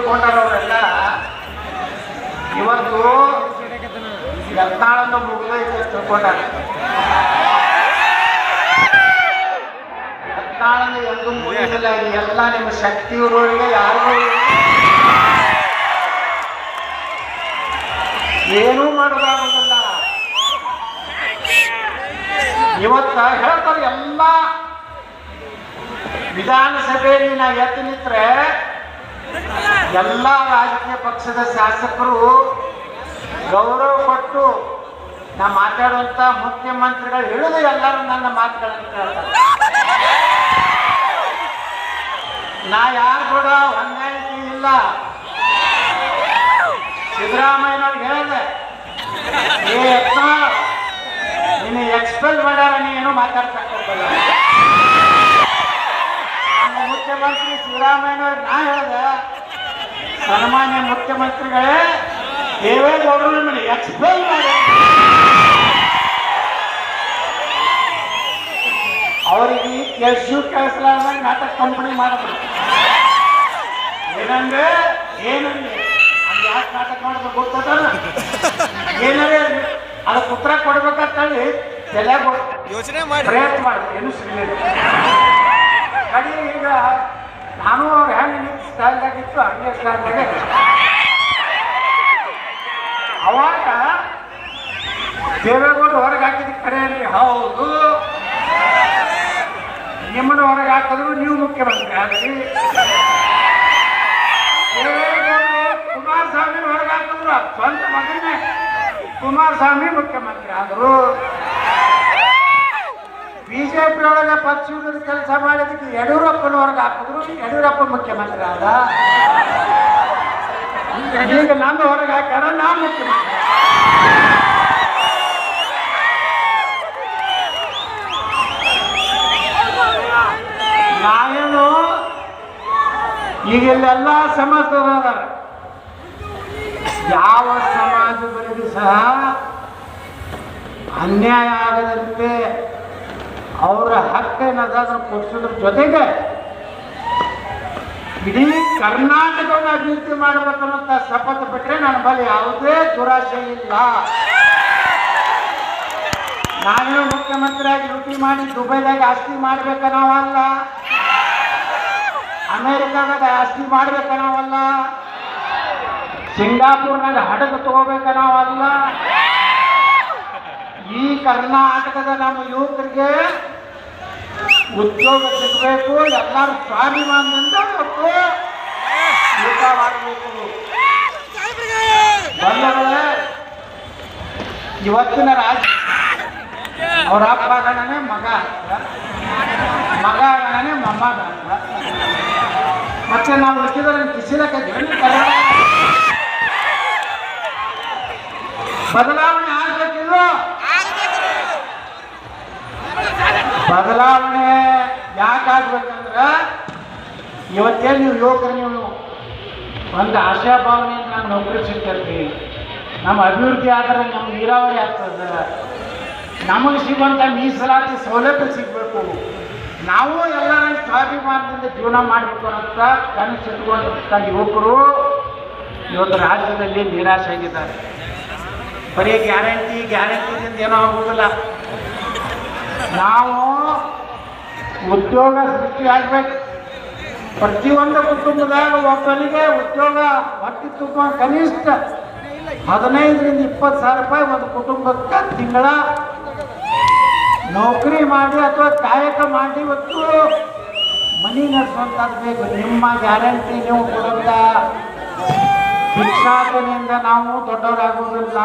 ತಿಳ್ಕೊಂಡಾರವರೆಲ್ಲ ಇವತ್ತು ಯತ್ನಾಳನ್ನು ಮುಗಿದೈತೆ ತಿಳ್ಕೊಂಡಾರ. ಯತ್ನಾಳನ್ನು ಎಂದು ಮುಗಿದಿಲ್ಲ. ಎಲ್ಲ ನಿಮ್ಮ ಶಕ್ತಿಯವರಿಗೆ ಯಾರಿಗೂ ಏನೂ ಮಾಡೋದಾಗೋದಿಲ್ಲ. ಇವತ್ತ ಹೇಳ್ತಾರೆ ಎಲ್ಲ ವಿಧಾನಸಭೆಯಲ್ಲಿ ನಾ ಎದ್ದು ನಿಂತ್ರೆ ಎಲ್ಲ ರಾಜಕೀಯ ಪಕ್ಷದ ಶಾಸಕರು ಗೌರವ ಕೊಟ್ಟು ನಾ ಮಾತಾಡುವಂತ ಮುಖ್ಯಮಂತ್ರಿಗಳು ಹಿಡಿದು ಎಲ್ಲರೂ ನನ್ನ ಮಾತುಗಳನ್ನು ಕೇಳ್ತಾರೆ. ನಾ ಯಾರು ಕೂಡ ಹೊಂದಾಣಿಕೆ ಇಲ್ಲ. ಸಿದ್ದರಾಮಯ್ಯನವ್ರಿಗೆ ಹೇಳಿದೆ, ನೀನು ಎಕ್ಸ್ಪೆಲ್ ಮಾಡ್ಯಾರ, ನೀನು ಮಾತಾಡ್ತಕ್ಕಂಥಲ್ಲ. ನಮ್ಮ ಮುಖ್ಯಮಂತ್ರಿ ಸಿದ್ದರಾಮಯ್ಯನವ್ರಿಗೆ ನಾ ಹೇಳಿದೆ, ಸನ್ಮಾನ್ಯ ಮುಖ್ಯಮಂತ್ರಿಗಳೇ ದೇವೇಗೌಡರು ನಿಮ್ಮನ್ನು ಎಕ್ಸ್ಪೆಲ್ ಮಾಡಿ ಅವರಿಗೆ ಕೆಲಸಲಾರ್ದಂಗೆ ನಾಟಕ ಕಂಪನಿ ಮಾಡಿದ್ರು. ಏನಂದ್ರೆ ಅದು ಯಾಕೆ ನಾಟಕ ಮಾಡಿದ್ರು ಗೊತ್ತದ? ಏನಾರೇ ಅದಕ್ಕೆ ಉತ್ತರ ಕೊಡ್ಬೇಕಂತೇಳಿ ತಲೆಯಾಗ ಯೋಚನೆ ಮಾಡಿ ಪ್ರಯತ್ನ ಮಾಡಿದ್ರು. ಏನು ಸಿಗಲಿಲ್ಲ. ಕಡಿ ಈಗ ನಾನು ಅವ್ರು ಹೆಂಗೆ ಸ್ಟೈಲ್ದಾಗಿತ್ತು ಹಂಗೆ ಸ್ಟೈಲ್ದಾಗೆ ಅವಾಗ ದೇವೇಗೌಡ ಹೊರಗೆ ಹಾಕಿದ ಕರೆ ಅಲ್ರಿ. ಹೌದು, ನಿಮ್ಮನ್ನು ಹೊರಗೆ ಹಾಕಿದ್ರು ನೀವು ಮುಖ್ಯಮಂತ್ರಿ ಆದ್ರಿ. ಕುಮಾರಸ್ವಾಮಿ ಹೊರಗೆ ಹಾಕಿದ್ರು ಸ್ವಂತ ಮಗನೇ ಕುಮಾರಸ್ವಾಮಿ ಮುಖ್ಯಮಂತ್ರಿ ಆದರು. ಬಿಜೆಪಿ ಒಳಗೆ ಪಕ್ಷ ವಿರೋಧಿ ಕೆಲಸ ಮಾಡಿದಕ್ಕೆ ಯಡಿಯೂರಪ್ಪನ ಹೊರಗೆ ಹಾಕಿದ್ರು, ಯಡಿಯೂರಪ್ಪ ಮುಖ್ಯಮಂತ್ರಿ ಆದ. ಈಗ ನನ್ನ ಹೊರಗೆ ಹಾಕ್ಯಾರ, ನಾ ಮುಖ್ಯಮಂತ್ರಿ. ನಾವೇನು ಈಗ ಇಲ್ಲೆಲ್ಲ ಸಮಾಜದವರ ಯಾವ ಸಮಾಜದವರಿಗೂ ಸಹ ಅನ್ಯಾಯ ಆಗದಂತೆ ಅವರ ಹಕ್ಕೇನಾದ್ರೂ ಕೊಡಿಸೋದ್ರ ಜೊತೆಗೆ ಇಡೀ ಕರ್ನಾಟಕವನ್ನು ಅಭಿವೃದ್ಧಿ ಮಾಡಬೇಕನ್ನೋಂಥ ಶಪಥ ಬಿಟ್ಟರೆ ನನ್ನ ಬಳಿ ಯಾವುದೇ ದುರಾಶೆ ಇಲ್ಲ. ನಾವೇನು ಮುಖ್ಯಮಂತ್ರಿಯಾಗಿ ಡ್ಯೂಟಿ ಮಾಡಿ ದುಬೈದಾಗ ಆಸ್ತಿ ಮಾಡ್ಬೇಕ ನಾವಲ್ಲ, ಅಮೇರಿಕಾದಾಗ ಆಸ್ತಿ ಮಾಡ್ಬೇಕ ನಾವಲ್ಲ, ಸಿಂಗಾಪುರ್ನಾಗ ಹಡಗು ತಗೋಬೇಕ ನಾವಲ್ಲ. ಈ ಕರ್ನಾಟಕದ ನಮ್ಮ ಯುವಕರಿಗೆ ಉದ್ಯೋಗ ಸಿಗಬೇಕು, ಎಲ್ಲರೂ ಸ್ವಾಭಿಮಾನದಿಂದ ಊಟ ಮಾಡಬೇಕು. ಬಂಧುಗಳೇ, ಇವತ್ತಿನ ರಾಜ್ಯ ಅವ್ರ ಅಪ್ಪ ಗಣನೆ ಮಗ ಮಗ ಗಣನೆ ಮೊಮ್ಮಗ ಅಂತ. ಮತ್ತೆ ನಾವು ಹುಟ್ಟಿದ್ರೆ ಕಿಸಿಲಕ್ಕೆ ಬದಲಾವಣೆ ಆಗ್ಬೇಕಿಲ್ಲ. ಬದಲಾವಣೆ ಯಾಕಾಗ್ಬೇಕಂದ್ರೆ ಇವತ್ತೇ ನೀವು ಯುವಕರು ನೀವು ಒಂದು ಆಶಾಭಾವನೆಯಿಂದ ನಾವು ನೌಕರಿ ಸಿಗ್ತಿರ್ತೀವಿ. ನಮ್ಮ ಅಭಿವೃದ್ಧಿ ಆದರೆ ನಮ್ಮ ನೀರಾವರಿ ಆಗ್ತದೆ, ನಮಗೆ ಸಿಗುವಂಥ ಮೀಸಲಾತಿ ಸೌಲಭ್ಯ ಸಿಗಬೇಕು, ನಾವು ಎಲ್ಲ ಸ್ವಾಭಿಮಾನದಿಂದ ಜೀವನ ಮಾಡಬೇಕು ಅಂತ ಕನಸಿಟ್ಕೊಂಡಂಥ ಯುವಕರು ಇವತ್ತು ರಾಜ್ಯದಲ್ಲಿ ನಿರಾಶೆಯಾಗಿದ್ದಾರೆ. ಬರೀ ಗ್ಯಾರಂಟಿದಿಂದ ಏನೋ ಆಗುವುದಿಲ್ಲ. ನಾವು ಉದ್ಯೋಗ ಸೃಷ್ಟಿಯಾಗಬೇಕು. ಪ್ರತಿಯೊಂದು ಕುಟುಂಬದಾಗ ಒಬ್ಬನಿಗೆ ಉದ್ಯೋಗ ಹೊಟ್ಟೆ ತುಂಬ ಕನಿಷ್ಠ 15ರಿಂದ 20 ಸಾವಿರ ರೂಪಾಯಿ ಒಂದು ಕುಟುಂಬಕ್ಕೆ ತಿಂಗಳ ನೌಕರಿ ಮಾಡಿ ಅಥವಾ ಕಾಯಕ ಮಾಡಿ ಇವತ್ತು ಮನಿ ನಡೆಸುವಂಥದ್ದು ಬೇಕು. ನಿಮ್ಮ ಗ್ಯಾರಂಟಿ ನೀವು ಕೊಡುವಂಥ ಭಿಕ್ಷಾಟನೆಯಿಂದ ನಾವು ದೊಡ್ಡವರಾಗುವುದಿಲ್ಲ.